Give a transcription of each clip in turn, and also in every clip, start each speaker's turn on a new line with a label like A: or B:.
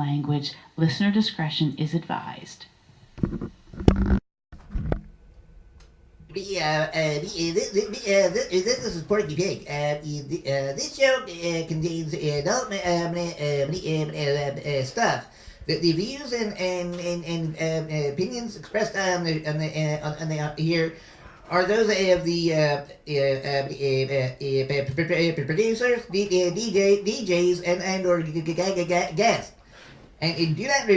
A: language. Listener discretion is advised.
B: This is Porky Pig. This show contains adult stuff. The views and opinions expressed on the here are those of the producers, DJs, and or guests, and do not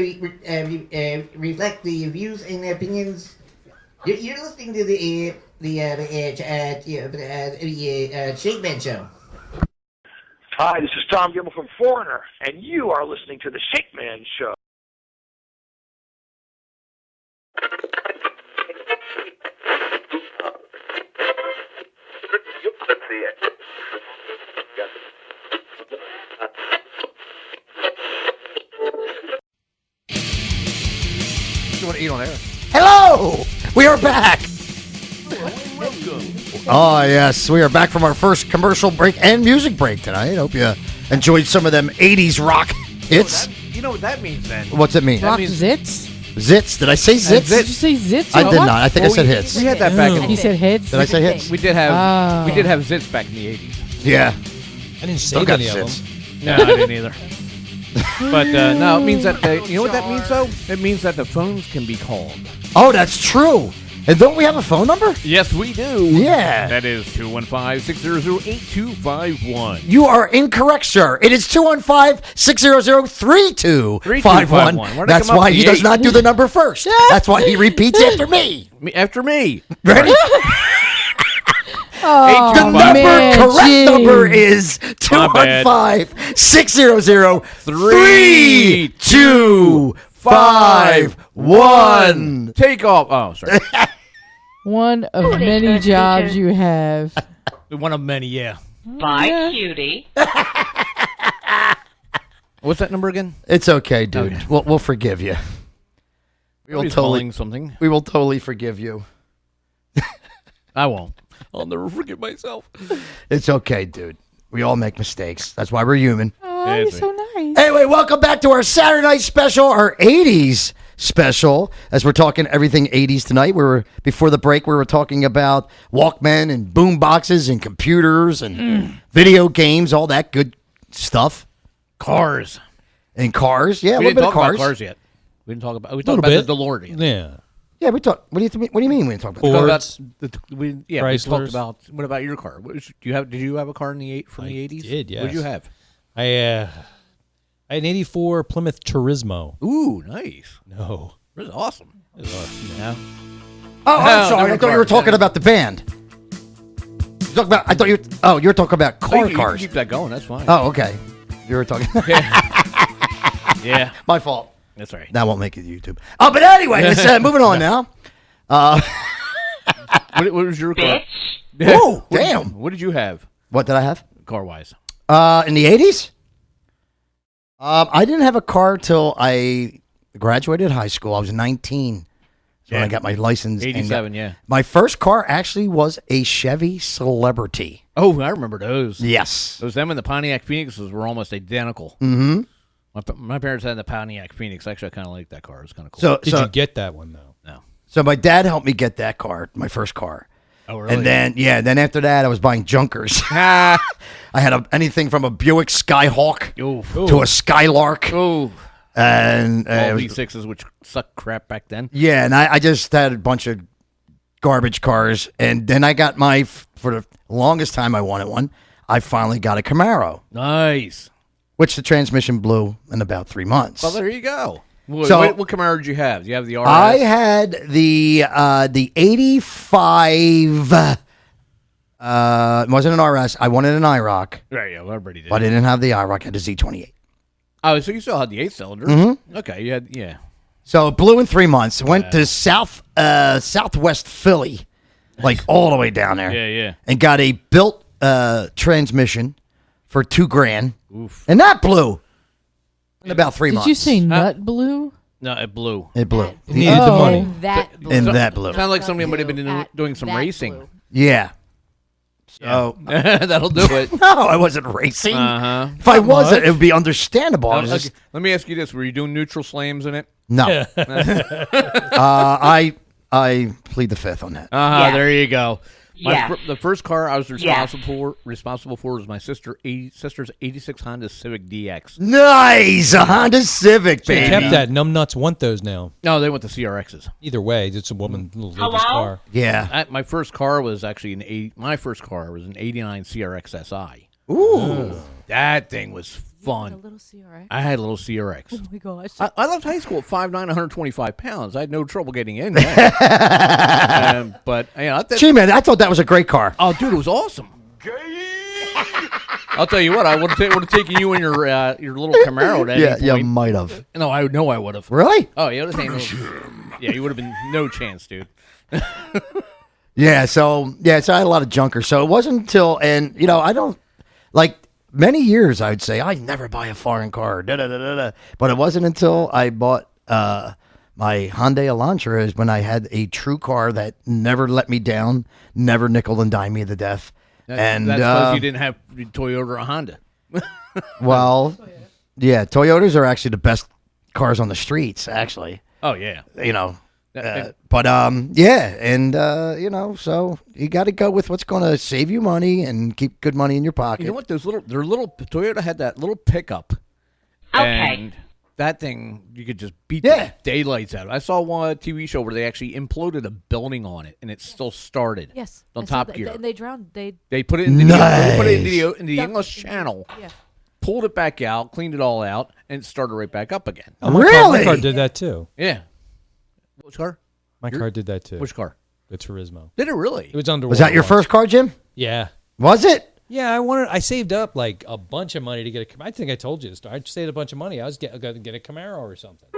B: reflect the views and opinions. You're listening to the Shakeman show.
C: Hi, this is Tom Gilmore from Foreigner, and you are listening to the Shakeman show.
D: You want to eat on air?
E: Hello! We are back! Oh, yes. We are back from our first commercial break and music break tonight. Hope you enjoyed some of them 80s rock hits.
D: You know what that means, then?
E: What's it mean?
F: Rock zits?
E: Zits? Did I say zits?
F: Did you say zits?
E: I did not. I think I said hits.
D: We had that back in
F: He said hits?
E: Did I say hits?
D: We did have zits back in the 80s.
E: Yeah.
G: I didn't
E: Still
G: save
E: got
G: any of
E: zits.
G: them.
D: No, I didn't either. But no, it means that you know what that means though? It means that the phones can be called.
E: Oh, that's true. And don't we have a phone number?
D: Yes, we do.
E: Yeah.
D: That is 215-600-8251.
E: You are incorrect, sir. It is 215-600-3251. That's why he does not do the number first. That's why he repeats after me.
D: After me.
E: Ready?
F: Oh,
E: the correct
F: Jim.
E: number is 215-600-3251.
D: Take off. Oh, sorry.
F: One of many jobs you have.
G: One of many, yeah.
A: Bye, cutie.
D: What's that number again?
E: It's okay, dude.
D: Okay.
E: We'll forgive you. We will
D: Calling something.
E: We will totally forgive you.
D: I won't. I'll never forgive myself.
E: It's okay, dude. We all make mistakes. That's why we're human.
F: Oh, you're so nice.
E: Anyway, welcome back to our Saturday night special, our 80s special, as we're talking everything 80s tonight. Before the break, we were talking about Walkmen and boom boxes and computers and video games, all that good stuff.
D: Cars.
E: And cars. Yeah,
D: We
E: a
D: didn't
E: little bit
D: talk
E: of cars.
D: about cars yet. We talked about
G: Little
D: the
G: bit.
D: DeLorean.
G: Yeah.
E: Yeah, we talk. What do you mean we didn't talk about
D: We
E: that?
D: talked
G: Fords,
D: about we talked
G: Chryslers.
D: about. What about your car? Did you have a car in the from the 80s?
G: did, yes.
D: What did you have?
G: I had an 84 Plymouth Turismo.
D: Ooh, nice.
G: No.
D: It was awesome. Yeah.
E: Oh, I'm
D: No,
E: sorry. I
D: different
E: thought you were
D: cars.
E: talking about the band. You talking about? I thought you. Oh, you were talking about
D: Oh,
E: car
D: you can
E: cars.
D: keep that going. That's fine.
E: Oh, okay. You were talking.
D: Yeah.
E: My fault.
D: That's right.
E: That won't make it YouTube. Oh, but anyway, let's moving on now.
D: What was your car?
E: Oh, damn.
D: What did you have,
E: What did I have?
D: car-wise?
E: In the 80s? I didn't have a car till I graduated high school. I was 19 when I got my license. and
D: 87, yeah.
E: My first car actually was a Chevy Celebrity.
D: Oh, I remember those.
E: Yes.
D: Those them and the Pontiac Phoenixes were almost identical.
E: Mm-hmm.
D: My parents had the Pontiac Phoenix. Actually, I kind of liked that car. It was kind of cool.
G: Did you get that one, though?
D: No.
E: So my dad helped me get that car, my first car.
D: Oh, really?
E: And then after that, I was buying junkers. I had anything from a Buick Skyhawk to a Skylark.
D: Oh.
E: And
D: All
E: it was-
D: V6s, which sucked crap back then.
E: yeah, and I just had a bunch of garbage cars. And then I got for the longest time I wanted one, I finally got a Camaro,
D: Nice.
E: which the transmission blew in about 3 months.
D: Well, there you go. What,
E: So-
D: what Camaro did you have? Do you have the RS?
E: I had the 85. It wasn't an RS. I wanted an IROC,
D: Right, yeah, well, everybody did.
E: but I didn't have the IROC. I had the Z28.
D: Oh, so you still had the 8-cylinder.
E: Mm-hmm.
D: Okay, you had, yeah.
E: So it blew in 3 months. Went to southwest Philly, like all the way down there.
D: Yeah, yeah.
E: And got a built transmission for $2,000,
D: Oof.
E: and that blew in about 3 months.
F: Did you say nut blue?
D: No, it blew.
E: It blew?
G: It needed the money.
H: That
E: And that blew.
D: Sounded like somebody might have been doing some
H: that
D: racing.
H: blew.
E: Yeah. So
D: That'll do it.
E: no, I wasn't racing.
D: Uh-huh.
E: If I wasn't, it would be understandable. I was
D: Okay,
E: just-
D: let me ask you this: were you doing neutral slams in it?
E: no. I plead the fifth on that.
A: Yeah.
D: There you go.
A: Yeah.
D: The first car I was responsible for was my sister's '86 Honda Civic DX.
E: Nice, a Honda Civic,
G: They
E: baby.
G: kept that. Numbnuts want those now.
D: No, they went to CRXs.
G: Either way, it's a woman lady's
A: Hello?
G: car.
E: Yeah.
D: My first car was actually my first car was an '89 CRX SI.
E: Ooh.
D: That thing was
F: A
D: fun.
F: little CRX.
D: I had a little CRX.
F: Oh my gosh.
D: I left high school at 5'9", 125 pounds. I had no trouble getting in. But
E: Gee, man, I thought that was a great car.
D: oh, dude, it was awesome. I'll tell you what, I would have taken you in your little Camaro at any
E: Yeah,
D: point.
E: you might have.
D: No, I would have.
E: Really?
D: Oh, yeah, you would have been no chance, dude.
E: Yeah. So I had a lot of junkers. So it wasn't until, and I don't like many years. I'd say I never buy a foreign car. But it wasn't until I bought my Hyundai Elantra is when I had a true car that never let me down, never nickel and dime me to death. And
D: that's because you didn't have Toyota or a Honda.
E: well, yeah, Toyotas are actually the best cars on the streets. Actually,
D: Oh yeah.
E: But yeah, and so you got to go with what's going to save you money and keep good money in your pocket.
D: You know what? Toyota had that little pickup.
A: Okay.
D: And that thing, you could just beat
E: Yeah.
D: the daylights out of it. I saw one TV show where they actually imploded a building on it, and it still started.
F: Yes.
D: On
F: I saw
D: Top
F: that.
D: Gear.
F: And they drowned.
D: They put it in the,
E: Nice.
D: in the English Channel,
F: Yeah.
D: pulled it back out, cleaned it all out, and it started right back up again.
G: Oh, my
E: Really?
G: car did that too.
D: Yeah. Which car?
G: My car did that too.
D: Which car?
G: The Turismo.
D: Did it really?
G: It was under.
E: Was that your first car, Jim?
G: Yeah.
E: Was it?
G: Yeah, I saved up like a bunch of money to get a. I think I told you this. I saved a bunch of money. I was going to get a Camaro or something.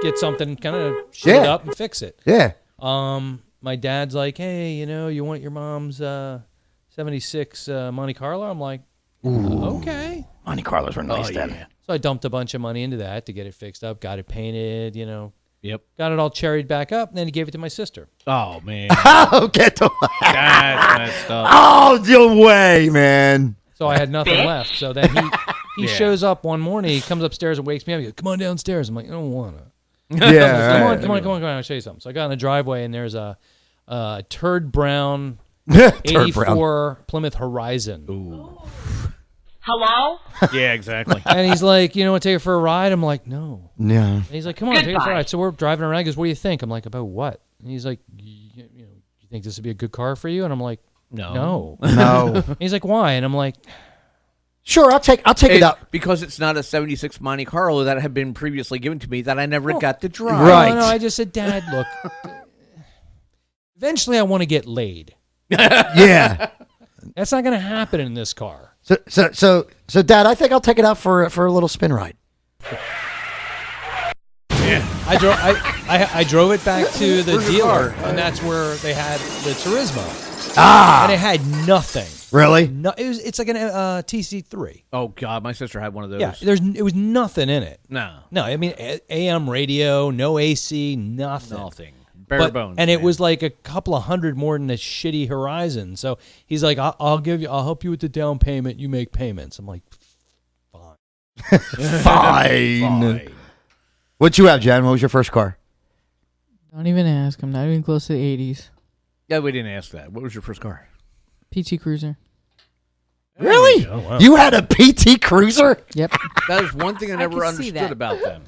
G: Get something, kind of shit it
E: Yeah.
G: up and fix it.
E: Yeah.
G: My dad's like, hey, you want your mom's 76 Monte Carlo? I'm like, okay.
E: Monte Carlos were nice then.
D: yeah.
G: So I dumped a bunch of money into that to get it fixed up, got it painted,
D: Yep.
G: got it all cherried back up, and then he gave it to my sister.
D: Oh, man.
E: Oh, get the
D: That's messed up.
E: Oh, no way, man.
G: So I had nothing
A: Bitch.
G: left. So then he
D: Yeah.
G: shows up one morning. He comes upstairs and wakes me up. He goes, come on downstairs. I'm like, I don't want to.
E: Yeah.
G: Come on. I'll show you something. So I got in the driveway, and there's a turd brown
E: Turd
G: 84
E: brown.
G: Plymouth Horizon.
D: Ooh.
A: Hello?
D: Yeah, exactly.
G: And he's like, want to take her for a ride? I'm like, no.
E: Yeah.
G: And he's like, come on, take her for a
A: Goodbye.
G: ride. So we're driving around. He goes, what do you think? I'm like, about what? And he's like, you think this would be a good car for you? And I'm like, no.
E: No.
G: And he's like, why? And I'm like,
E: Sure, I'll take it up.
D: Because it's not a 76 Monte Carlo that had been previously given to me that I never got to drive.
E: Right.
G: no. I just said, Dad, look, eventually I want to get laid.
E: Yeah.
G: That's not going to happen in this car.
E: So, Dad, I think I'll take it out for a little spin ride.
G: I drove it back to the dealer, and that's where they had the Turismo,
E: Ah,
G: and it had nothing.
E: really?
G: No, it's like an TC3.
D: Oh, God, my sister had one of those.
G: Yeah, it was nothing in it.
D: No.
G: No, I mean AM radio, no AC, nothing.
D: Nothing. Bare bones.
G: And it
D: man.
G: was like a couple of hundred more than a shitty Horizon. So he's like, I'll help you with the down payment. You make payments. I'm like, fine.
E: Fine. What'd you have, Jen? What was your first car?
F: Don't even ask. I'm not even close to the 80s.
D: Yeah, we didn't ask that. What was your first car?
F: PT Cruiser.
E: Really?
G: Oh, wow.
E: You had a PT Cruiser?
F: Yep.
D: That is one thing I never
F: can see
D: understood
F: that.
D: about them.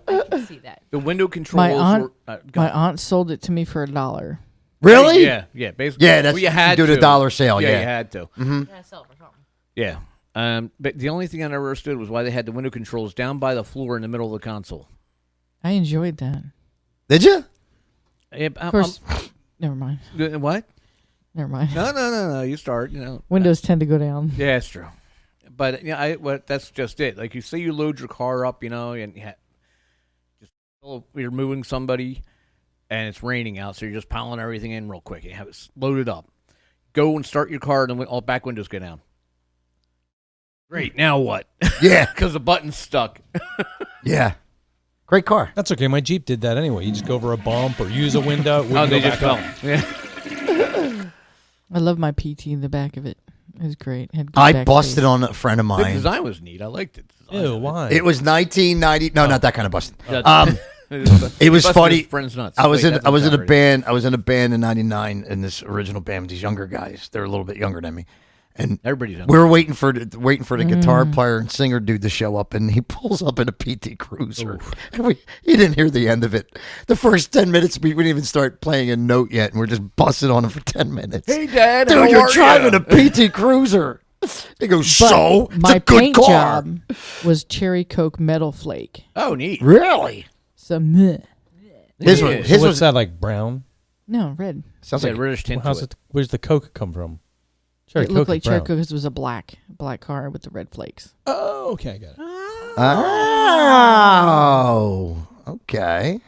F: I can see that.
D: The window controls
F: My aunt,
D: were...
F: my aunt sold it to me for $1.
E: Really?
D: Yeah, basically.
E: Yeah, that's
D: well, you had
E: do the
D: to.
E: dollar sale.
D: Yeah,
E: Yeah.
D: you had to.
F: Yeah, sell for something.
D: Yeah. But the only thing I never understood was why they had the window controls down by the floor in the middle of the console.
F: I enjoyed that.
E: Did you?
D: Yeah,
F: Of course. Never mind.
D: What?
F: Never mind.
D: No. You start,
F: Windows tend to go down.
D: Yeah, that's true. But that's just it. Like you say, you load your car up, and you're moving somebody, and it's raining out, so you're just piling everything in real quick. You have it loaded up. Go and start your car, and then all back windows go down. Great. Now what?
E: Yeah.
D: Because the button's stuck.
E: Yeah. Great car.
G: That's okay. My Jeep did that anyway. You just go over a bump or use a window. it wouldn't
D: they
G: go
D: just
G: back
D: fell.
G: up.
D: Yeah.
F: I love my PT in the back of it. It was great. Had good
E: I
F: back
E: busted
F: space.
E: on a friend of
D: The
E: mine.
D: design was neat. I liked it.
G: Ew, why?
E: It was 1990. No, not that kind of busted.
D: It
E: It was funny.
D: Friends nuts.
E: I was
D: Wait,
E: in
D: that's
E: I was in a
D: already-
E: band. I was in a band in '99 in this original band with these younger guys. They're a little bit younger than me, and
D: Everybody's on.
E: we were waiting for the guitar player and singer dude to show up, and he pulls up in a PT Cruiser. And he didn't hear the end of it. The first 10 minutes, we didn't even start playing a note yet, and we're just busting on him for 10 minutes.
D: Hey, Dad,
E: Dude,
D: how
E: you're
D: are
E: driving
D: ya?
E: a PT Cruiser. He goes,
F: But
E: so it's
F: my
E: a good
F: paint
E: car.
F: job was cherry Coke metal flake.
D: Oh, neat.
E: Really?
F: So meh.
E: His
D: Yeah.
E: was
G: So
E: his
G: what's
E: was
G: that, like brown?
F: No, red.
E: sounds
D: Yeah,
E: like
D: British tint
G: How's
D: to it.
G: it? Where's the Coke come from? Cherry
F: It looked
G: Coke
F: like
G: is
F: cherry
G: brown.
F: Coke because it was a black car with the red flakes.
G: Oh, okay, I got it.
E: Oh, okay.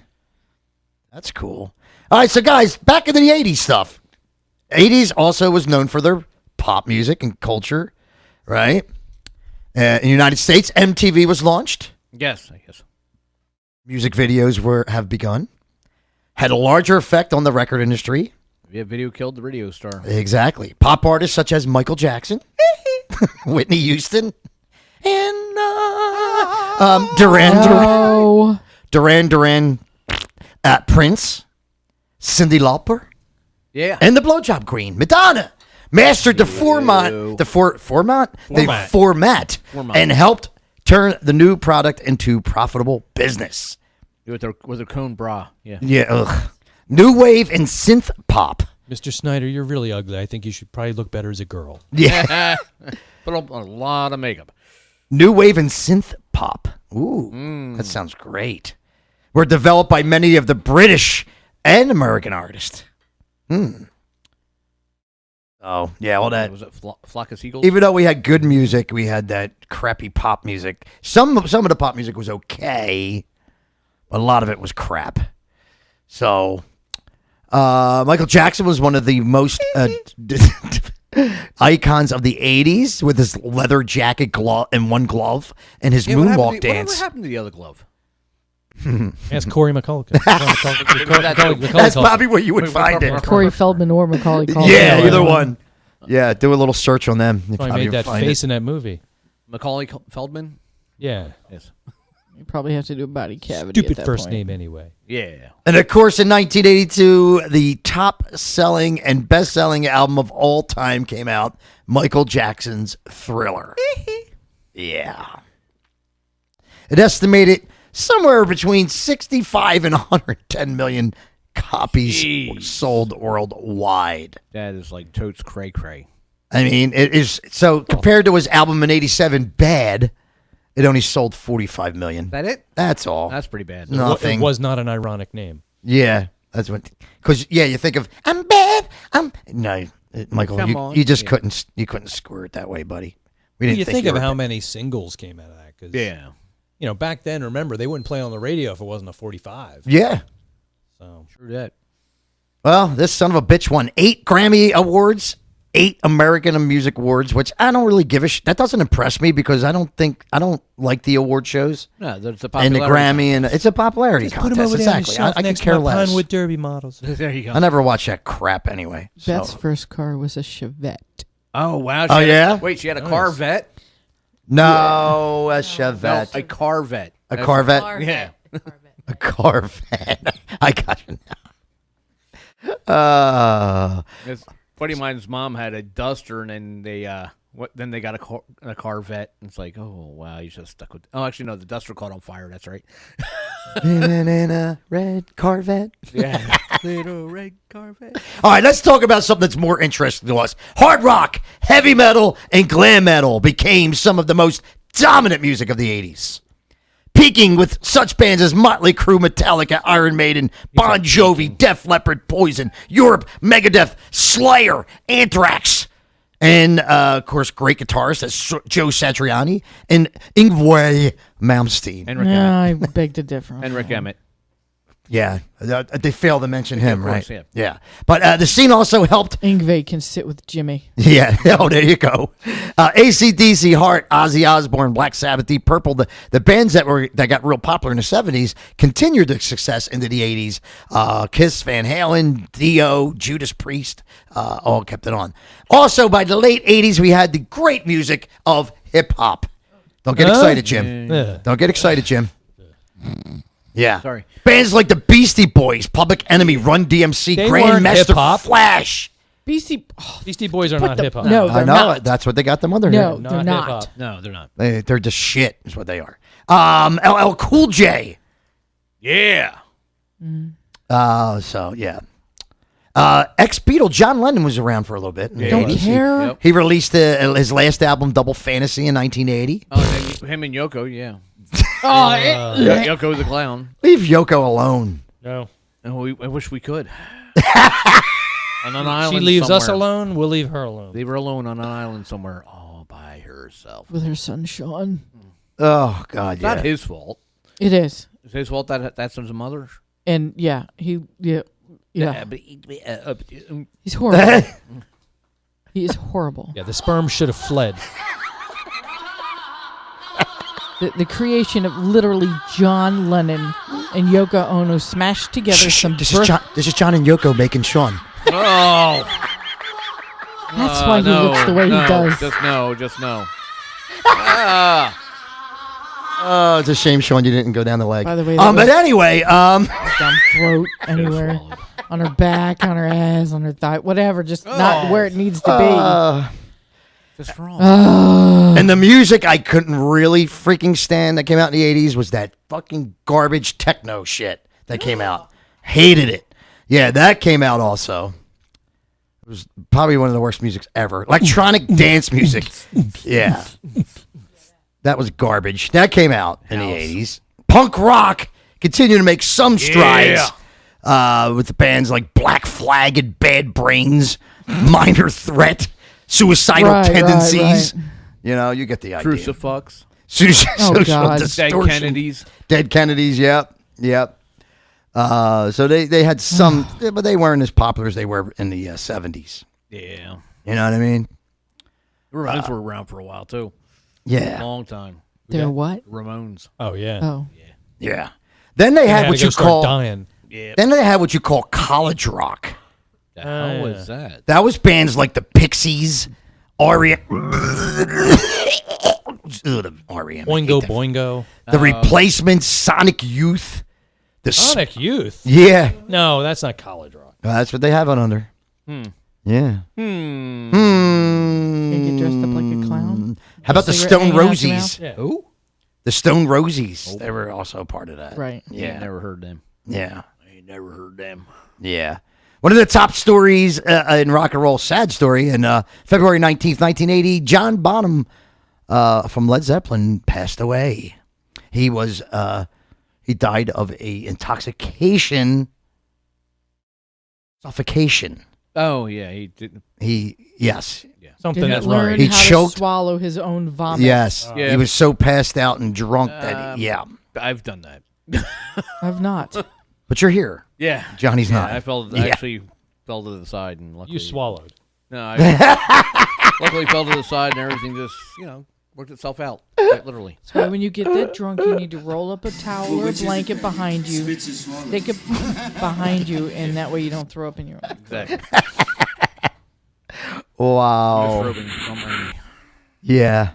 E: That's cool. All right, so guys, back into the 80s stuff. 80s also was known for their pop music and culture, right? In the United States, MTV was launched.
D: Yes, I guess.
E: Music videos have begun. Had a larger effect on the record industry.
D: Yeah, video killed the radio star.
E: Exactly. Pop artists such as Michael Jackson, Whitney Houston, and Duran, Prince, Cyndi Lauper,
D: Yeah.
E: and the Blowjob Queen, Madonna, mastered the format, and helped turn the new product into profitable business.
D: With their cone bra. Yeah.
E: Yeah, new wave and synth pop.
G: Mr. Snyder, you're really ugly. I think you should probably look better as a girl.
E: Yeah,
D: Put on a lot of makeup.
E: new wave and synth pop. Ooh, that sounds great. Were developed by many of the British and American artists. Oh, yeah, all that.
D: Was it Flock of Seagulls?
E: Even though we had good music, we had that crappy pop music. Some of the pop music was okay, but a lot of it was crap. So, Michael Jackson was one of the most icons of the 80s with his leather jacket glove and one glove and his moonwalk dance.
D: Whatever happened to the other glove?
G: Ask Corey McCullough.
E: That's probably where you would find it.
F: Corey Feldman or Macaulay Culkin.
E: Yeah, either one. Yeah, do a little search on them. You
G: I
E: probably
G: made that
E: find
G: face
E: it.
G: in that movie.
D: Macaulay Feldman?
G: Yeah.
D: Yes.
F: You probably have to do a body cavity.
G: Stupid
F: at that
G: first
F: point.
G: name anyway.
D: Yeah.
E: And of course, in 1982, the top-selling and best-selling album of all time came out, Michael Jackson's Thriller. Yeah. It estimated somewhere between 65 and 110 million copies
D: Jeez.
E: sold worldwide.
D: That is like totes cray-cray.
E: I mean, it is so compared to his album in 87, Bad, it only sold 45 million.
D: Is that it?
E: That's all.
D: That's pretty bad.
E: Nothing.
G: It was not an ironic name.
E: Yeah, that's what. Because you think of I'm bad. Michael,
D: Come on.
E: you just
D: Yeah.
E: couldn't score it that way, buddy. We didn't
G: You think
E: you
G: of
E: were
G: how
E: bad.
G: many singles came out of that. 'Cause,
D: Yeah.
G: you know, back then, remember, they wouldn't play on the radio if it wasn't a 45.
E: Yeah.
G: So
D: True that.
E: Well, this son of a bitch won 8 Grammy Awards, 8 American Music Awards, which I don't really give a shit. That doesn't impress me because I don't like the award shows
D: No, there's a
E: and the Grammy, and it's a popularity
G: just put them
E: contest.
G: over there on the
E: Exactly.
G: shelf
E: I can
G: next
E: care
G: to my
E: less.
G: Pinewood Derby models.
D: There you go.
E: I never watch that crap anyway. so.
F: Beth's first car was a Chevette.
D: Oh, wow.
E: Oh, yeah?
D: Wait, she had a
G: Nice.
D: Corvette?
E: No, a Chevette.
D: No, a Corvette.
E: A Corvette?
D: Yeah.
E: A Corvette. I got you now.
D: It's buddy of mine's mom had a Duster, and then they got a Corvette. And it's like, oh wow, you just stuck with. Oh, actually, no, the Duster caught on fire. That's right.
E: in a red Corvette.
D: Yeah, little red Corvette.
E: All right, let's talk about something that's more interesting to us. Hard rock, heavy metal, and glam metal became some of the most dominant music of the 80s. Peaking with such bands as Motley Crue, Metallica, Iron Maiden, Bon Jovi, Def Leppard, Poison, Europe, Megadeth, Slayer, Anthrax, and, of course, great guitarists that's Joe Satriani and Yngwie Malmsteen.
D: And Rick
F: No,
D: Emmett.
F: I beg to differ. on
D: And Rick
F: that.
D: Emmett.
E: Yeah, they fail to mention him,
D: of course,
E: right? Yeah. But the scene also helped.
F: Yngwie can sit with Jimmy.
E: Yeah. Oh, there you go. AC/DC, Heart, Ozzy Osbourne, Black Sabbath, Deep Purple, the bands that got real popular in the 70s continued their success into the 80s. Kiss, Van Halen, Dio, Judas Priest, all kept it on. Also, by the late 80s, we had the great music of hip hop. Don't get excited, Jim. Don't get excited, Jim. Yeah.
D: Sorry.
E: Bands like the Beastie Boys, Public Enemy, Run DMC,
G: They weren't
E: Grandmaster
G: hip-hop.
E: Flash.
F: Beastie
G: Boys are not hip hop.
F: No,
E: I
F: they're
E: know.
F: not.
E: That's what they got them under
F: No,
E: here.
F: they're not.
G: hip-hop.
D: No, they're not.
E: They're just shit, is what they are. LL Cool J.
D: Yeah.
E: So, yeah. Ex-Beatle John Lennon was around for a little bit. In the
F: Don't
E: 80s.
F: care.
D: Yep.
E: He released his last album, Double Fantasy, in 1980.
D: Oh, and him and Yoko, yeah. Yoko the clown.
E: Leave Yoko alone.
G: No.
D: Oh, I wish we could. On an island
G: She leaves us
D: somewhere.
G: alone, we'll leave her alone.
D: Leave her alone on an island somewhere all by herself.
F: With her son Sean.
E: Oh, God,
D: It's
E: yeah.
D: not his fault.
F: It is.
D: It's his fault that that's his mother.
F: And yeah, yeah.
D: But
F: He's horrible. He is horrible.
G: Yeah, the sperm should have fled.
F: The creation of literally John Lennon and Yoko Ono smashed together some
E: This
F: birth.
E: is John and Yoko making Sean.
D: oh,
F: That's why he
D: no,
F: looks the way
D: no,
F: he does.
D: Just no. Ah.
E: Oh, it's a shame, Sean, you didn't go down the leg.
F: By the way, that
E: but
F: was-
E: anyway,
F: Down throat, anywhere. On her back, on her ass, on her thigh, whatever. Just not where it needs to
D: Just wrong.
E: and the music I couldn't really freaking stand that came out in the 80s was that fucking garbage techno shit that came out. Hated it. Yeah, that came out also. It was probably one of the worst musics ever. Electronic dance music. Yeah. That was garbage. That came out in the 80s. Punk rock continued to make some strides with the bands like Black Flag and Bad Brains, Minor Threat, Suicidal
F: Right,
E: Tendencies.
F: right.
E: You know, you get the idea.
D: Crucifix.
E: Social
F: God.
D: Dead
E: distortion.
D: Kennedys.
E: Dead Kennedys, yep. So they had some, but they weren't as popular as they were in the 70s.
D: Yeah.
E: You know what I mean?
D: The Ramones were around for a while too.
E: Yeah.
D: Long time.
F: They're what?
D: Ramones.
G: Oh, yeah.
F: Oh.
E: Yeah. Then they
G: I
E: had
G: had
E: what
G: to go
E: you
G: start
E: call
G: dying.
D: Yeah.
E: then they had what you call college rock.
D: The hell was that?
E: That was bands like the Pixies, REM. REM.
G: Boingo, boingo.
E: The Replacements, Sonic Youth.
G: Sonic Youth?
E: Yeah.
G: No, that's not college rock.
E: That's what they have it under. Yeah.
F: You get dressed up like a clown?
E: How about the
F: Cigarette
E: Stone
F: hanging out your
E: Rosies?
G: Yeah.
D: Who?
E: The Stone Rosies. They were also a part of that.
F: Right.
E: Yeah.
D: Never heard them.
E: Yeah.
D: I ain't never heard them.
E: Yeah. One of the top stories in rock and roll, sad story, in February 19th, 1980, John Bonham from Led Zeppelin passed away. He was he died of a suffocation.
D: Oh yeah, he didn't.
E: Yes.
G: Something
F: Didn't
G: that's
F: learn
G: right.
E: He
F: how
E: choked.
F: to swallow his own vomit.
E: Yes.
D: Yeah.
E: He was so passed out and drunk that, yeah.
D: I've done that.
F: I've not.
E: But you're here.
D: Yeah.
E: Johnny's
D: Yeah,
E: not.
D: I fell.
E: Yeah.
D: I actually fell to the side and luckily
G: You swallowed.
D: No, I luckily fell to the side and everything just worked itself out. Quite literally.
F: So when you get that drunk, you need to roll up a towel or a blanket behind you, stick it behind you, and that way you don't throw up in your own.
D: Exactly.
E: Wow.
D: Just rubbing on my-
E: Yeah.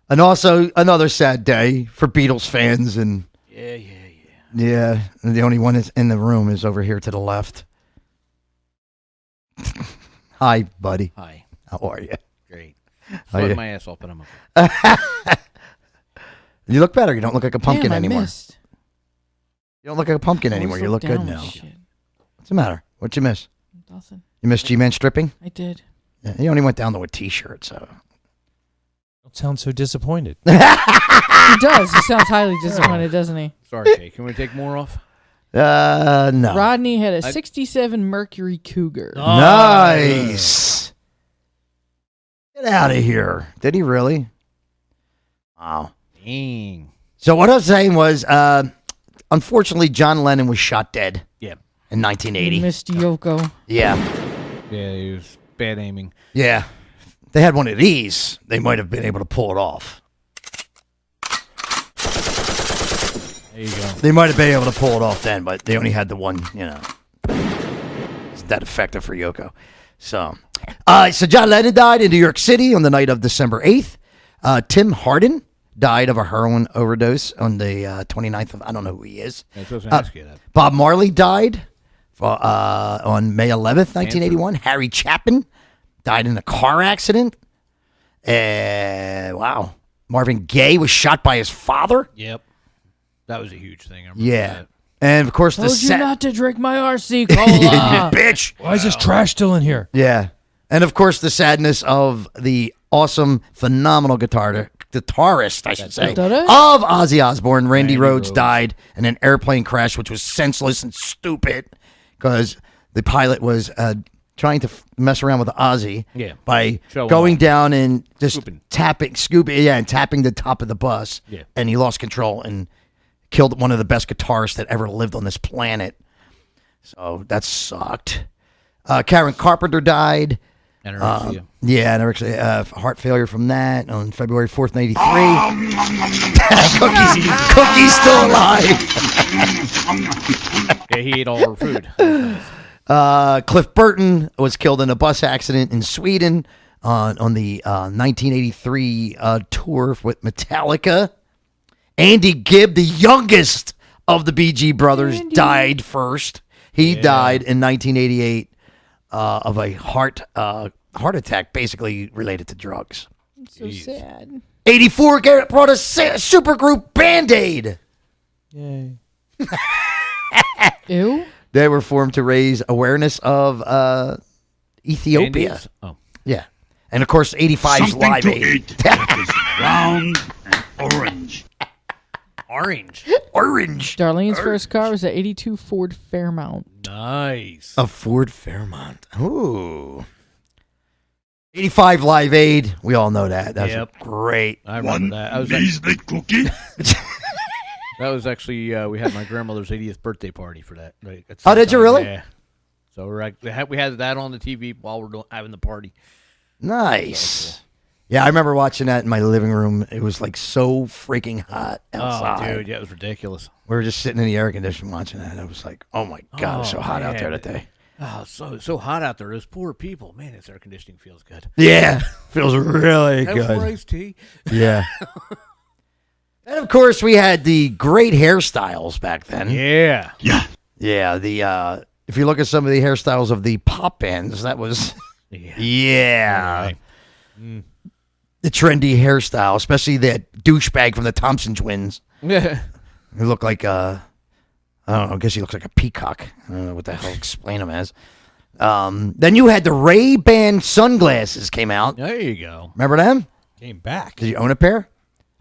E: And also another sad day for Beatles fans. And yeah, and the only one that's in the room is over here to the left. Hi, buddy.
D: Hi.
E: How are you?
D: Great.
E: How
D: Sweat
E: you?
D: my ass off, but I'm okay.
E: You look better. You don't look like a pumpkin
F: Damn, I
E: anymore.
F: missed.
E: You don't look like a pumpkin
F: I
E: anymore.
F: always
E: You look good
F: down
E: now.
F: with shit.
E: What's the matter? What'd you miss?
F: Nothing.
E: You missed G-Man stripping?
F: I did.
E: Yeah, he only went down to a T-shirt, so.
G: Don't sound so disappointed.
F: He does. He sounds highly disappointed, doesn't he?
D: Sorry, Jay. Can we take more off?
E: No.
F: Rodney had a 67 Mercury Cougar.
E: Nice. Get out of here. Did he really? Wow.
D: Dang.
E: So what I was saying was, unfortunately, John Lennon was shot dead
D: Yeah.
E: in 1980.
F: Missed Yoko.
E: Yeah.
D: Yeah, he was bad aiming.
E: Yeah. If they had one of these, they might have been able to pull it off.
D: There you go.
E: They might have been able to pull it off then, but they only had the one, It's that effective for Yoko. So John Lennon died in New York City on the night of December 8th. Tim Hardin died of a heroin overdose on the 29th of, I don't know who he is.
D: I was supposed to ask you that.
E: Bob Marley died on May 11th, 1981. Harry Chapin died in a car accident. Wow. Marvin Gaye was shot by his father.
D: Yep. That was a huge thing. I remember
E: Yeah.
D: that.
E: And, of course,
F: Told you not to drink my RC Cola.
E: bitch.
G: Why is this trash still in here?
E: Yeah. And, of course, the sadness of the awesome, phenomenal guitarist, I should say, of
F: Guitarist?
E: Ozzy Osbourne. Randy Rhoads died in an airplane crash, which was senseless and stupid because the pilot was trying to mess around with Ozzy by
D: Show
E: going
D: off.
E: down and just
D: Scooping.
E: tapping the top of the bus.
D: Yeah.
E: And he lost control and killed one of the best guitarists that ever lived on this planet. So that sucked. Karen Carpenter died.
D: Anorexia.
E: Yeah, anorexia, heart failure from that on February 4th, 1983. Cookie's still alive.
D: Yeah, he ate all her food. That was nice.
E: Cliff Burton was killed in a bus accident in Sweden on the 1983 tour with Metallica. Andy Gibb, the youngest of the BG brothers, died first. He died in 1988 of a heart attack, basically related to drugs.
F: So sad.
E: 84, Garrett brought a supergroup Band-Aid.
G: Yay.
F: Ew.
E: They were formed to raise awareness of Ethiopia.
D: Band-Aids? Oh.
E: Yeah. And, of course, 85's Live Aid.
H: Round and orange.
E: Orange.
F: Darlene's first car was an 82 Ford Fairmount.
D: Nice.
E: A Ford Fairmont. Ooh. 85 Live Aid. We all know that. That's great.
D: I remember that.
H: Cookie.
D: That was actually, we had my grandmother's 80th birthday party for that. Right, at
E: Oh,
D: some
E: did you
D: time.
E: really?
D: Yeah. So we had that on the TV while we're having the party.
E: Nice. Yeah, I remember watching that in my living room. It was like so freaking hot outside.
D: Oh, dude, yeah, it was ridiculous.
E: We were just sitting in the air conditioning watching that. It was like, oh my God, it was so hot out there
D: man.
E: today.
D: Oh, so hot out there. Those poor people. Man, this air conditioning feels good.
E: Yeah, feels really
D: That was
E: good.
D: more iced tea.
E: Yeah. And of course, we had the great hairstyles back then.
D: Yeah.
E: Yeah, the if you look at some of the hairstyles of the pop bands, that was yeah. The trendy hairstyle, especially that douchebag from the Thompson Twins.
D: Yeah.
E: He looked like I don't know, I guess he looks like a peacock. I don't know what the hell to explain him as. Then you had the Ray-Ban sunglasses came out.
D: There you go.
E: Remember them?
G: Came back.
E: Did you own a pair?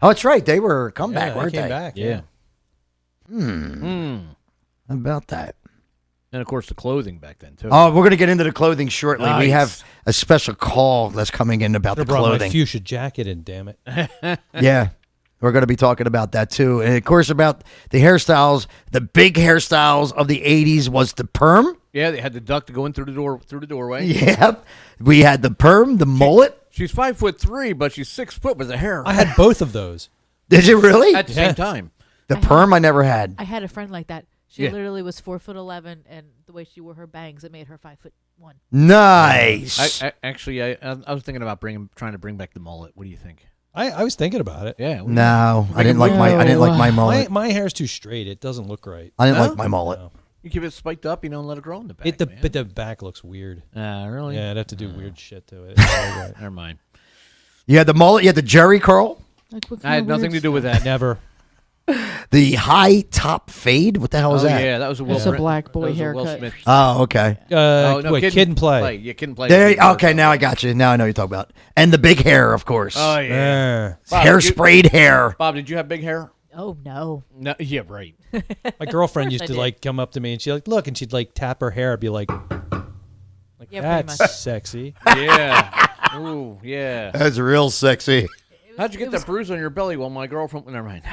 E: Oh, that's right. They were a comeback, weren't
G: came
E: they?
G: back.
D: Yeah.
E: How about that?
D: And of course the clothing back then too.
E: Oh, we're going to get into the clothing shortly. We
D: Nice.
E: have a special call that's coming in about the
G: I brought my
E: clothing.
G: fuchsia jacket in, damn it.
E: Yeah. We're going to be talking about that too. And of course about the hairstyles, the big hairstyles of the 80s was the perm.
D: Yeah, they had the duck to go in through the doorway.
E: Yep. We had the perm, the mullet.
D: She's 5'3", but she's 6 foot with the hair.
G: I had both of those.
E: Did you really?
D: At the same time.
E: The perm I never had.
I: I had a friend like that. She
D: Yeah.
I: literally was 4'11", and the way she wore her bangs, it made her 5'1".
E: Nice.
D: I was thinking about trying to bring back the mullet. What do you think?
G: I was thinking about it.
D: Yeah.
E: No, I didn't like my mullet.
G: My hair's too straight. It doesn't look right.
E: I didn't like my mullet.
G: No.
D: You keep it spiked up, let it grow in the back.
G: But the back looks weird.
D: Really?
G: Yeah, I'd have to do weird shit to it.
D: Never mind.
E: You had the mullet. You had the Jerry curl.
F: Like, what
D: I
F: kind
D: had
F: of
D: nothing
F: weird
D: to do with that.
G: Never.
E: The high top fade. What the hell was that?
D: Yeah, that was a Will.
F: That's a
D: Smith-
F: black boy
D: that was a Will
F: haircut.
D: Smith.
E: Oh, okay.
G: Kid and Play.
D: Yeah, Kid and Play.
E: There. Okay, now I got you. Now I know what you're talking about. And the big hair, of course.
D: Oh yeah. Bob,
E: Hair
D: did you-
E: sprayed hair.
D: Bob, did you have big hair?
I: Oh, no.
D: No. Yeah, right.
G: My girlfriend used
I: I
G: to
I: did.
G: like come up to me and she'd like look and she'd like tap her hair. I'd be like
I: Yeah, pretty
G: that's
I: much.
G: sexy.
D: Yeah. Ooh, yeah.
E: That's real sexy.
D: How'd you get that bruise on your belly? Well, my girlfriend. Never mind.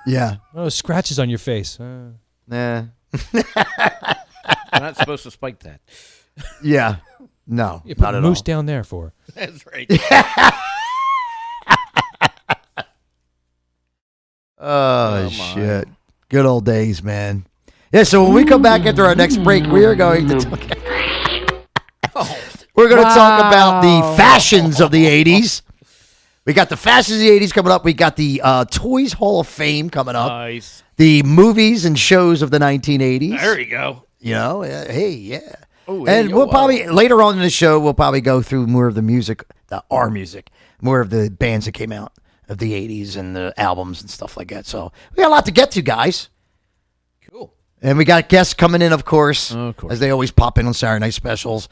E: Yeah.
G: Oh, scratches on your face.
E: Nah.
D: You're not supposed to spike that.
E: Yeah. No.
G: You put
E: Not at
G: moose
E: all.
G: down there for.
D: That's right.
E: Oh,
D: my.
E: shit. Good old days, man. Yeah, so when we come back after our next break, we are going to talk. We're going to talk about the fashions of the 80s. We got the fashions of the 80s coming up. We got the Toys Hall of Fame coming up.
D: Nice.
E: The movies and shows of the 1980s.
D: There you go.
E: You know, hey, yeah.
D: Oh,
E: And
D: hey,
E: we'll
D: wow.
E: probably, later on in the show, we'll probably go through more of the music, our music, more of the bands that came out of the 80s and the albums and stuff like that. So we got a lot to get to, guys.
D: Cool.
E: And we got guests coming in, of course, as they always pop in on Saturday Night Specials.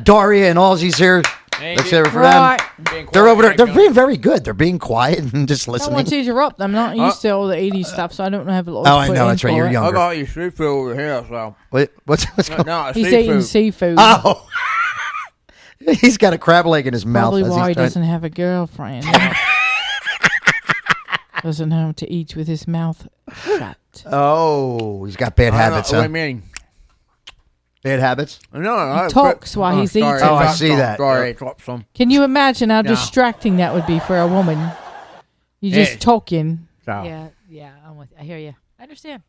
E: Daria and Ozzy's here.
D: Hey,
E: Let's
D: yeah.
E: hear it for
F: Right.
E: them. They're over there. They're being very good. They're being quiet and just
F: I don't
E: listening.
F: want to interrupt. I'm not used to all the 80s stuff, so I don't have a lot
E: Oh,
F: to
E: I
F: put
E: know.
F: in
E: That's right.
F: for
E: You're
F: it.
E: younger.
D: I got your seafood over here, so.
E: What's going on?
F: He's eating seafood.
E: Oh. He's got a crab leg in his mouth.
F: Probably
E: as he's
F: why he
E: trying-
F: doesn't have a girlfriend. Doesn't know how to eat with his mouth shut.
E: Oh, he's got bad habits,
D: What
E: huh?
D: do you mean?
E: Bad habits?
D: No,
F: He talks while he's eating.
E: Oh, I see that.
D: Sorry, drop some.
F: Can you imagine how
D: No.
F: distracting that would be for a woman? You're just
D: Yeah.
F: talking.
D: So,
I: Yeah, I'm with you. I hear you. I understand.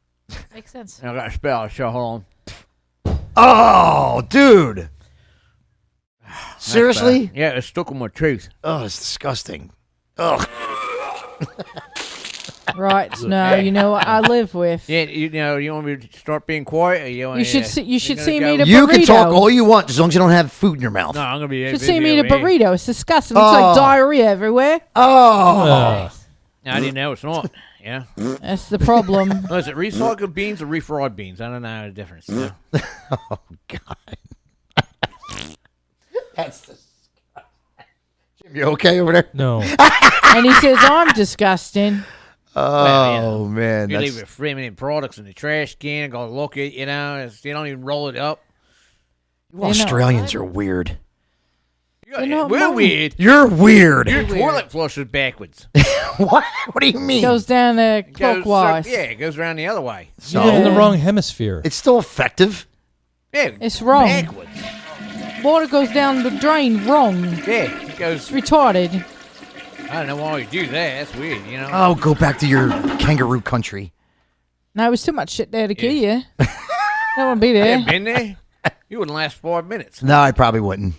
I: Makes sense.
D: I got a spell. So hold on.
E: Oh, dude. Seriously?
D: Bad. Yeah, it's stuck in my tooth.
E: Oh, it's disgusting. Ugh.
F: Right, no, you know what I live with.
D: Yeah, you know, you want me to start being quiet? Or you want
F: You should
D: to,
F: see- you should
D: gonna
F: see
D: go?
F: me to-
E: You can
F: burrito.
E: talk all you want as long as you don't have food in your mouth.
D: No, I'm gonna be.
F: You should
D: busy
F: see me eat a
D: over here.
F: burrito. It's disgusting. It's like diarrhea everywhere.
E: Oh.
D: I didn't know it's not. Yeah.
F: That's the problem.
D: Oh, is it recycled beans or refried beans? I don't know the difference. No.
E: Oh, God. That's disgusting. Jim, you okay over there?
G: No.
F: And he says, I'm disgusting.
E: Oh, man.
D: You
E: That's,
D: leave your feminine products in the trash can, go look at, you know, you don't even roll it up.
E: you Australians are weird.
F: They're not
D: We're
F: mine.
D: weird.
E: You're weird.
D: Your toilet flushes backwards.
E: What? What do you mean?
F: Goes down there
D: It goes
F: clockwise.
D: yeah, it goes around the other way.
G: You're in the wrong hemisphere.
E: It's still effective.
D: Yeah,
F: It's wrong.
D: backwards.
F: Water goes down the drain wrong.
D: Yeah, it goes.
F: It's retarded.
D: I don't know why you do that. That's weird, you know.
E: Oh, go back to your kangaroo country.
F: No, it was too much shit there to kill you. Don't want to be there.
D: You been there? You wouldn't last 5 minutes.
E: No, I probably wouldn't.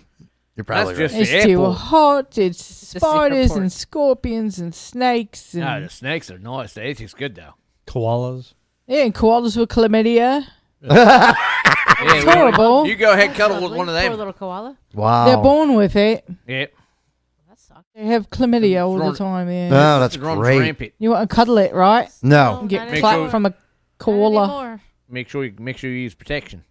E: You're probably
D: That's
E: right.
D: just
F: It's
D: the
F: too
D: airport.
F: hot. It's spiders
I: airport.
F: and scorpions and snakes. And,
D: No, the snakes are nice. They taste good though.
G: Koalas.
F: yeah, and koalas with chlamydia.
D: Yeah,
F: It's horrible.
D: You go ahead and cuddle
I: Lovely.
D: with one of
I: Poor
D: them.
I: little koala.
E: Wow.
F: They're born with it.
D: Yeah.
I: That sucks.
F: They have chlamydia all the
D: Run-
F: time, yeah.
E: Oh, that's
D: It runs
E: great.
D: rampant.
F: You want to cuddle it, right?
E: No.
F: And get
I: Not
F: clapped
D: anymore.
F: from a
I: Not
F: koala.
I: anymore.
D: Make sure you use protection.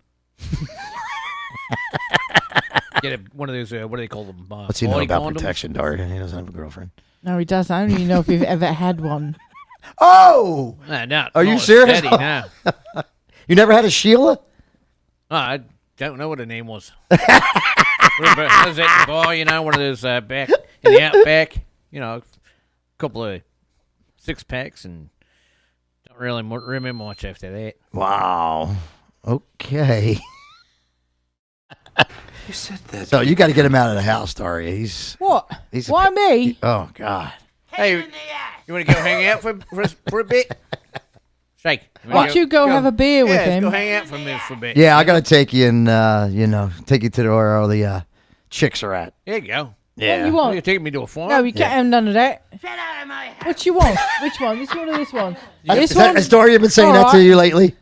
D: Get one of those. What do they call them?
E: What's he know
D: body
E: about
D: condoms?
E: protection, Daria? He doesn't have a girlfriend.
F: No, he doesn't. I don't even know if you've ever had one.
E: Oh!
D: No,
E: Are you
D: not
E: serious?
D: steady, no.
E: You never had a Sheila?
D: Oh, I don't know what the name was. I was at the bar, you know, one of those back in the outback, you know, a couple of 6-packs, and don't really remember much after that.
E: Wow. Okay.
H: You said that.
E: So you got to get him out of the house, Daria. He's
F: What?
E: He's a
F: Why me?
E: oh God.
D: Hey, you want to go hang out for a bit? Shake.
F: Why don't you go have a beer with
D: let's
F: him?
D: go hang out for a bit.
E: Yeah, I got to take you and take you to where all the chicks are at.
D: There you go.
F: What
E: Yeah.
F: you
D: You
F: want?
D: take me to a farm?
F: No, you can't have none of that.
H: Get out of my house.
F: What you want? Which one? This one or this one?
E: Has
F: This one?
E: has Daria been saying that to
F: Alright.
E: you lately?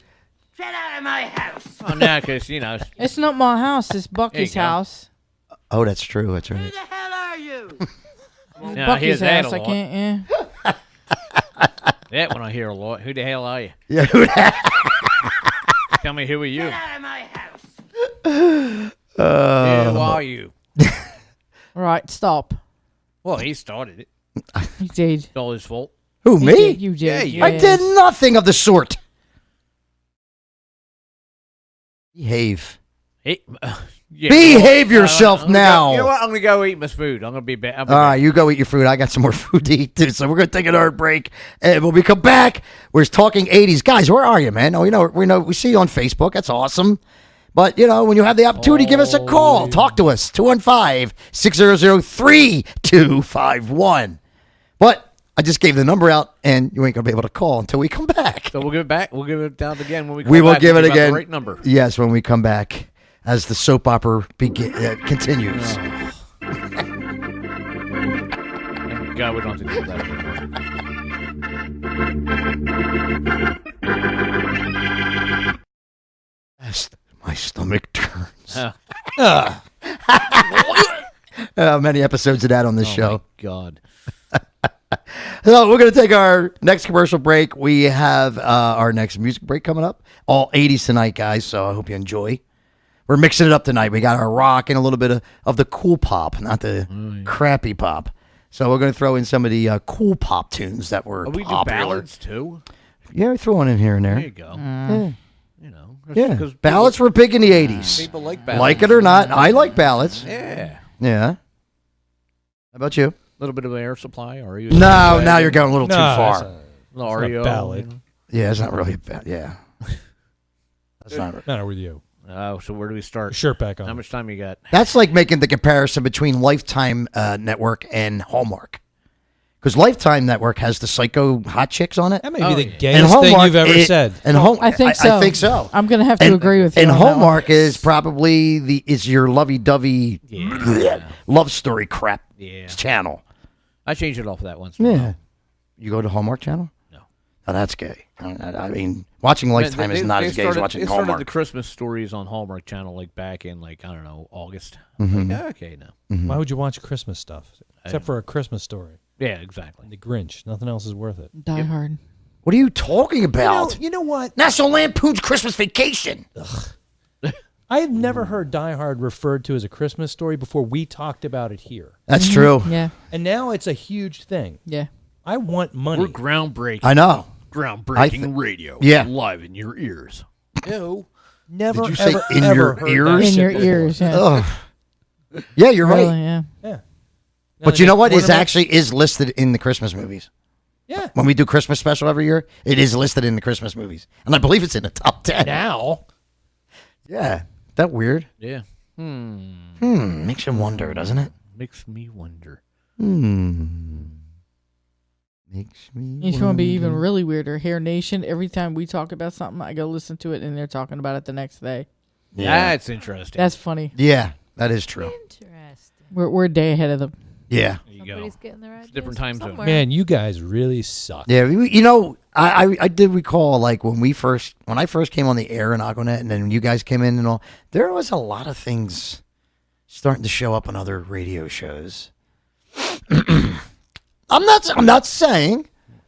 H: Get out of my house.
D: Oh, no, because, you know.
F: It's not my house. It's Bucky's
D: go.
F: house.
E: Oh, that's true. That's
H: Who
E: right.
H: the hell are you?
D: No, I hear
F: Bucky's
D: that
F: house.
D: a
F: I
D: lot.
F: can't. Yeah.
D: That one I hear a lot. Who the hell are you?
E: Yeah.
D: Tell me, who are you?
H: Get out of my house.
D: Who are you?
F: Right. Stop.
D: Well, he started it.
F: He did.
D: It's all his fault.
E: Who
F: You
E: me?
F: did. You did.
D: Yeah, you-
E: I
F: yes.
E: did nothing of the sort. Behave.
D: Hey, Yeah,
E: Behave yourself
D: I'm gonna
E: now.
D: Go, you know what? I'm gonna go eat my food. I'm gonna be back.
E: All right, you go eat your food. I got some more food to eat too. So we're gonna take another break, and when we come back, we're talking 80s. Guys, where are you, man? Oh, we see you on Facebook. That's awesome. But when you have the opportunity, give us a call. Talk to us. 215-600-3251. But I just gave the number out, and you ain't gonna be able to call until we come back.
D: So we'll give it back. We'll give it out again when we come
E: We will
D: back.
E: give it
D: We'll
E: again.
D: The right number.
E: Yes, when we come back, as the soap opera continues.
D: Thank God, we don't have to do that anymore.
E: My stomach turns.
D: Oh.
E: Many episodes of that on this show.
D: My God.
E: So we're going to take our next commercial break. We have our next music break coming up. All 80s tonight, guys, so I hope you enjoy. We're mixing it up tonight. We got our rock and a little bit of the cool pop, not the crappy pop. So we're going to throw in some of the cool pop tunes that were
D: We do
E: popular.
D: ballads too.
E: Yeah, we throw one in here and there.
D: There you go.
E: Yeah,
D: 'cause
E: ballads were big in the 80s.
D: People like ballads.
E: Like it or not, I like ballads.
D: Yeah.
E: Yeah. How about you?
D: A little bit of air supply. Are you?
E: No, now you're going a little too far.
D: L'Ario.
G: ballad.
E: Yeah, it's not really a bad. Yeah. That's not.
G: Not with you.
D: Oh, so where do we start?
G: Shirt back on.
D: How much time you got?
E: That's like making the comparison between Lifetime Network and Hallmark. Because Lifetime Network has the psycho hot chicks on it.
G: That may be the
E: And
G: gayest thing
E: Hallmark,
G: you've ever said.
E: And
F: I think so.
E: I think so.
F: I'm going to have to agree with you.
E: And
F: on that one.
E: Hallmark is probably is your lovey-dovey love story crap channel.
D: I change it off of that once.
E: Yeah. You go to Hallmark channel?
D: No.
E: Oh, that's gay. I mean, watching Lifetime is not as gay as watching
D: They started
E: Hallmark.
D: the Christmas stories on Hallmark Channel back in I don't know, August.
E: Mm-hmm.
D: Okay, now.
G: Why would you watch Christmas stuff except for a Christmas story?
D: Yeah, exactly.
G: The Grinch. Nothing else is worth it.
F: Die Hard.
E: What are you talking about?
G: You know what?
E: National Lampoon's Christmas Vacation.
G: I have never heard Die Hard referred to as a Christmas story before we talked about it here.
E: That's true.
F: Yeah.
G: And now it's a huge thing.
F: Yeah.
G: I want money.
D: We're groundbreaking.
E: I know.
D: Groundbreaking radio.
E: Yeah.
D: Live in your ears.
G: Ew. Never,
E: Did you say
G: ever,
E: in
G: ever
E: your
G: heard
E: ears?
G: that
F: In
G: shit
F: your
G: before.
F: ears, yeah.
E: Ugh. Yeah, you're
F: Really,
E: right.
F: yeah.
G: Yeah.
E: But you know what? It
G: Ornaments?
E: actually is listed in the Christmas movies.
G: Yeah.
E: When we do Christmas special every year, it is listed in the Christmas movies. And I believe it's in the top 10.
G: Now.
E: Yeah. That weird?
D: Yeah.
E: Makes you wonder, doesn't it?
D: Makes me wonder.
E: Makes me
F: It's going to be even
E: wonder.
F: really weirder. Hair Nation, every time we talk about something, I go listen to it, and they're talking about it the next day.
E: Yeah.
D: That's interesting.
F: That's funny.
E: Yeah, that is true.
I: Interesting.
F: We're a day ahead of them.
E: Yeah.
D: There you go.
I: Somebody's getting their ideas
D: Different
I: from
D: time zone.
I: somewhere.
G: Man, you guys really suck.
E: Yeah, you know, I did recall like when I first came on the air in Aquanet, and then when you guys came in and all, there was a lot of things starting to show up on other radio shows. I'm not saying.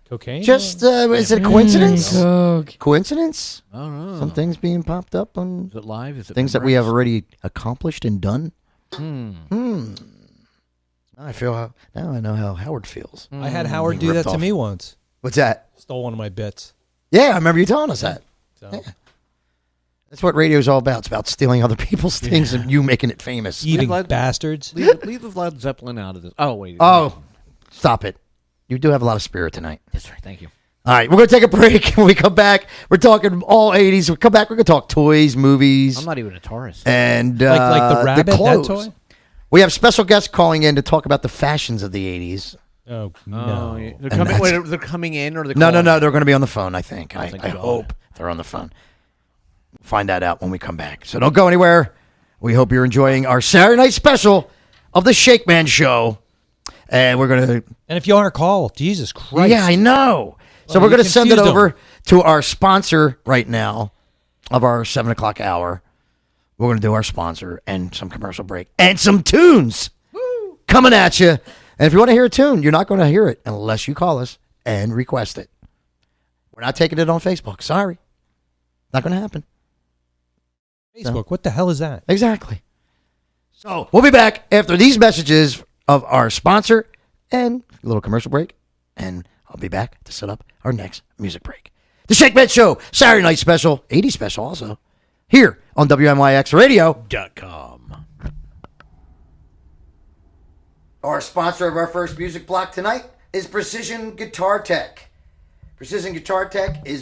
G: Cocaine?
E: Just is it a coincidence?
F: Coke.
E: Coincidence?
D: I don't know.
E: Some things being popped up on
D: Is it live? Is it
E: things that we have already accomplished and done. I feel now I know how Howard feels.
G: I had Howard do
E: ripped
G: that to
E: off.
G: me once.
E: What's that?
G: Stole one of my bits.
E: Yeah, I remember you telling us that.
G: So.
E: Yeah. That's what radio's all about. It's about stealing other people's things and you making it famous.
G: Eating
D: Leave-
G: bastards.
D: Leave the Led Zeppelin out of this. Oh, wait.
E: Oh, stop it. You do have a lot of spirit tonight.
D: That's right. Thank you.
E: All right, we're going to take a break. When we come back, we're talking all 80s. We come back, we're going to talk toys, movies,
D: I'm not even a Taurus.
E: and
G: Like the rabbit, that
E: clothes.
G: toy?
E: We have special guests calling in to talk about the fashions of the 80s.
G: Oh,
D: Oh,
G: no.
D: yeah.
E: And
D: They're coming,
E: that's-
D: they're coming in or they're
E: No,
D: calling?
E: they're going to be on the phone, I think. I
D: thank God.
E: hope they're on the phone. We'll find that out when we come back. So don't go anywhere. We hope you're enjoying our Saturday night special of the Shakeman Show. And we're going to...
G: And if you are, call. Jesus Christ.
E: Yeah, I know. So
G: Well,
E: we're going
G: you
E: to send it
G: confused
E: over
G: them.
E: to our sponsor right now of our 7 o'clock hour. We're going to do our sponsor and some commercial break and some tunes coming at you. And if you want to hear a tune, you're not going to hear it unless you call us and request it. We're not taking it on Facebook. Sorry. Not going to happen.
G: Facebook, what the hell is that?
E: Exactly. So we'll be back after these messages of our sponsor and a little commercial break. And I'll be back to set up our next music break. The Shakeman Show, Saturday night special, 80s special also, here on WMYX Radio.
D: .com.
E: Our sponsor of our first music block tonight is Precision Guitar Tech. Precision Guitar Tech is